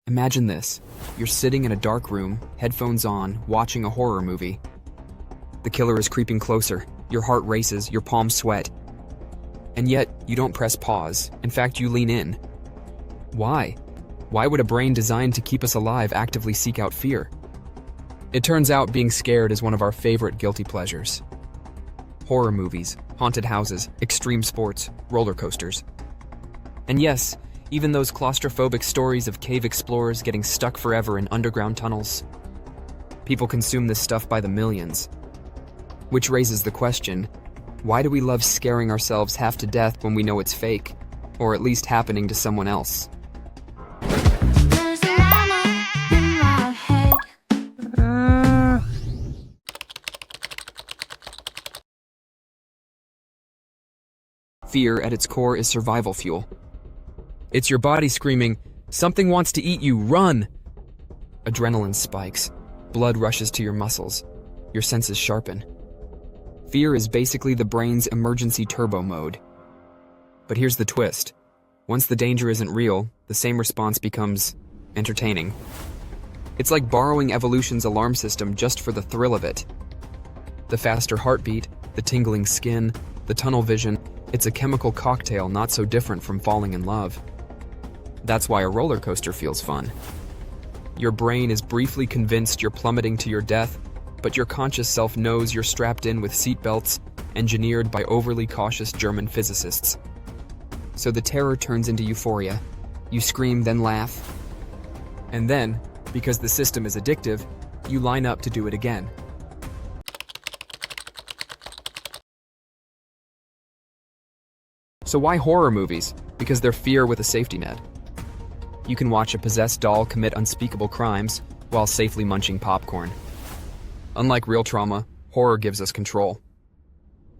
Imagine this. You're sitting in a dark room, headphones on, watching a horror movie. The killer is creeping closer. Your heart races, your palms sweat. And yet, you don't press pause. In fact, you lean in. Why? Why would a brain designed to keep us alive actively seek out fear? It turns out being scared is one of our favorite guilty pleasures. Horror movies, haunted houses, extreme sports, roller coasters. And yes, even those claustrophobic stories of cave explorers getting stuck forever in underground tunnels. People consume this stuff by the millions. Which raises the question, why do we love scaring ourselves half to death when we know it's fake, or at least happening to someone else? There's a mama in my head. Fear at its core is survival fuel. It's your body screaming, "Something wants to eat you, run!" Adrenaline spikes, blood rushes to your muscles, your senses sharpen. Fear is basically the brain's emergency turbo mode. But here's the twist. Once the danger isn't real, the same response becomes entertaining. It's like borrowing evolution's alarm system just for the thrill of it. The faster heartbeat, the tingling skin, the tunnel vision, it's a chemical cocktail not so different from falling in love. That's why a roller coaster feels fun. Your brain is briefly convinced you're plummeting to your death, but your conscious self knows you're strapped in with seatbelts engineered by overly cautious German physicists. So the terror turns into euphoria. You scream, then laugh. And then, because the system is addictive, you line up to do it again. So why horror movies? Because they're fear with a safety net. You can watch a possessed doll commit unspeakable crimes while safely munching popcorn. Unlike real trauma, horror gives us control.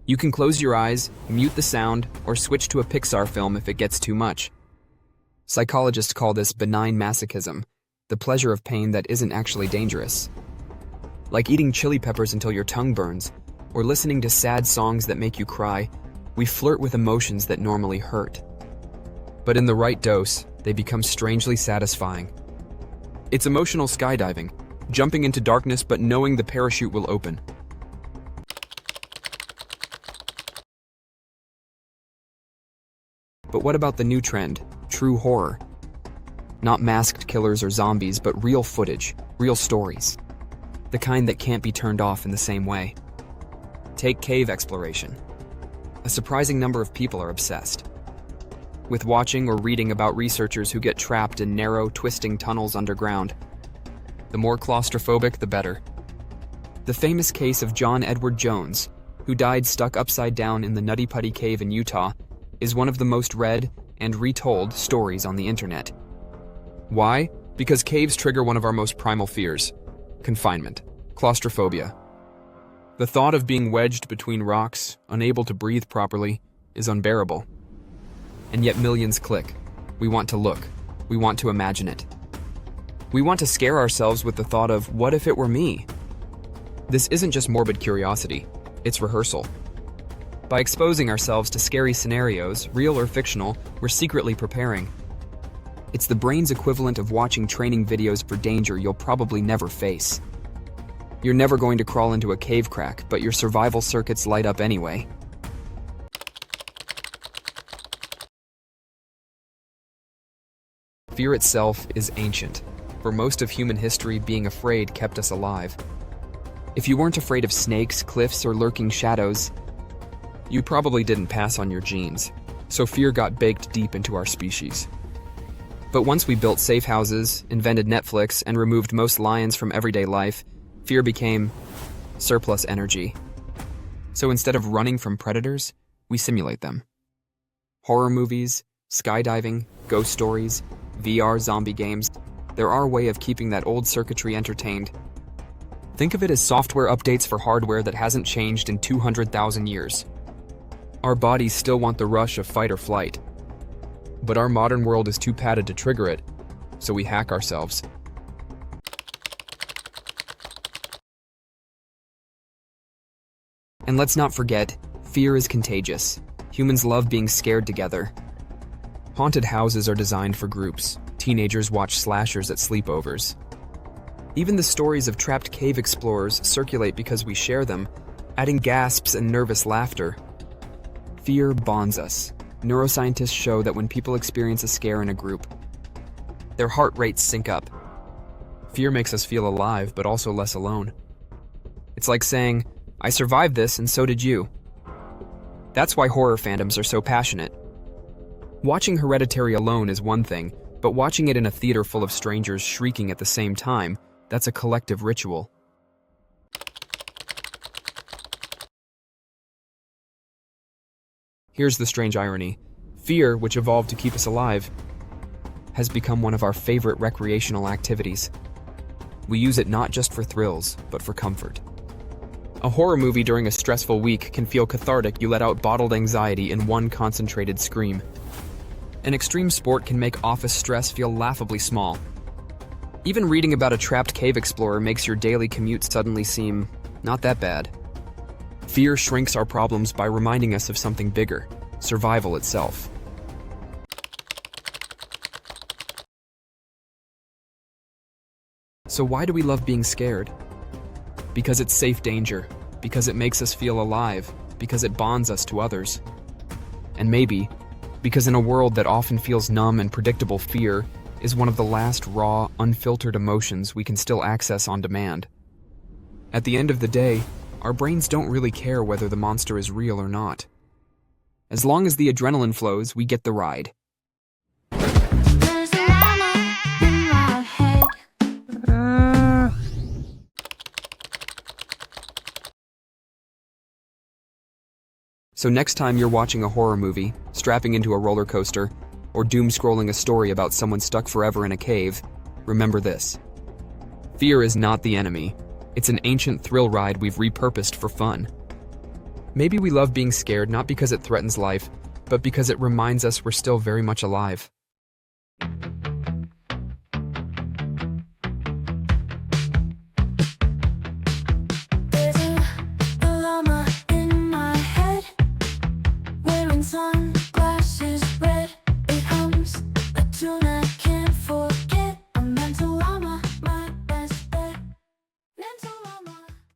You can close your eyes, mute the sound, or switch to a Pixar film if it gets too much. Psychologists call this benign masochism, the pleasure of pain that isn't actually dangerous. Like eating chili peppers until your tongue burns, or listening to sad songs that make you cry, we flirt with emotions that normally hurt. But in the right dose, they become strangely satisfying. It's emotional skydiving, jumping into darkness but knowing the parachute will open. But what about the new trend, true horror? Not masked killers or zombies, but real footage, real stories. The kind that can't be turned off in the same way. Take cave exploration. A surprising number of people are obsessed with watching or reading about researchers who get trapped in narrow, twisting tunnels underground. The more claustrophobic, the better. The famous case of John Edward Jones, who died stuck upside down in the Nutty Putty Cave in Utah, is one of the most read and retold stories on the internet. Why? Because caves trigger one of our most primal fears: confinement, claustrophobia. The thought of being wedged between rocks, unable to breathe properly, is unbearable. And yet millions click. We want to look. We want to imagine it. We want to scare ourselves with the thought of, what if it were me? This isn't just morbid curiosity, it's rehearsal. By exposing ourselves to scary scenarios, real or fictional, we're secretly preparing. It's the brain's equivalent of watching training videos for danger you'll probably never face. You're never going to crawl into a cave crack, but your survival circuits light up anyway. Fear itself is ancient. For most of human history, being afraid kept us alive. If you weren't afraid of snakes, cliffs, or lurking shadows, you probably didn't pass on your genes, so fear got baked deep into our species. But once we built safe houses, invented Netflix, and removed most lions from everyday life, fear became surplus energy. So instead of running from predators, we simulate them. Horror movies, skydiving, ghost stories, VR zombie games, they're our way of keeping that old circuitry entertained. Think of it as software updates for hardware that hasn't changed in 200,000 years. Our bodies still want the rush of fight or flight. But our modern world is too padded to trigger it, so we hack ourselves. And let's not forget, fear is contagious. Humans love being scared together. Haunted houses are designed for groups. teenagers watch slashers at sleepovers. Even the stories of trapped cave explorers circulate because we share them, adding gasps and nervous laughter. Fear bonds us. Neuroscientists show that when people experience a scare in a group, their heart rates sync up. Fear makes us feel alive, but also less alone. It's like saying, I survived this and so did you. That's why horror fandoms are so passionate. Watching Hereditary alone is one thing, but watching it in a theater full of strangers shrieking at the same time, that's a collective ritual. Here's the strange irony. Fear, which evolved to keep us alive, has become one of our favorite recreational activities. We use it not just for thrills, but for comfort. A horror movie during a stressful week can feel cathartic. You let out bottled anxiety in one concentrated scream. An extreme sport can make office stress feel laughably small. Even reading about a trapped cave explorer makes your daily commute suddenly seem not that bad. Fear shrinks our problems by reminding us of something bigger, survival itself. So why do we love being scared? Because it's safe danger, because it makes us feel alive, because it bonds us to others. And maybe, because in a world that often feels numb and predictable, fear is one of the last raw, unfiltered emotions we can still access on demand. At the end of the day, our brains don't really care whether the monster is real or not. As long as the adrenaline flows, we get the ride. There's a mama in my head. So next time you're watching a horror movie, strapping into a roller coaster, or doom-scrolling a story about someone stuck forever in a cave, remember this. Fear is not the enemy. It's an ancient thrill ride we've repurposed for fun. Maybe we love being scared not because it threatens life, but because it reminds us we're still very much alive.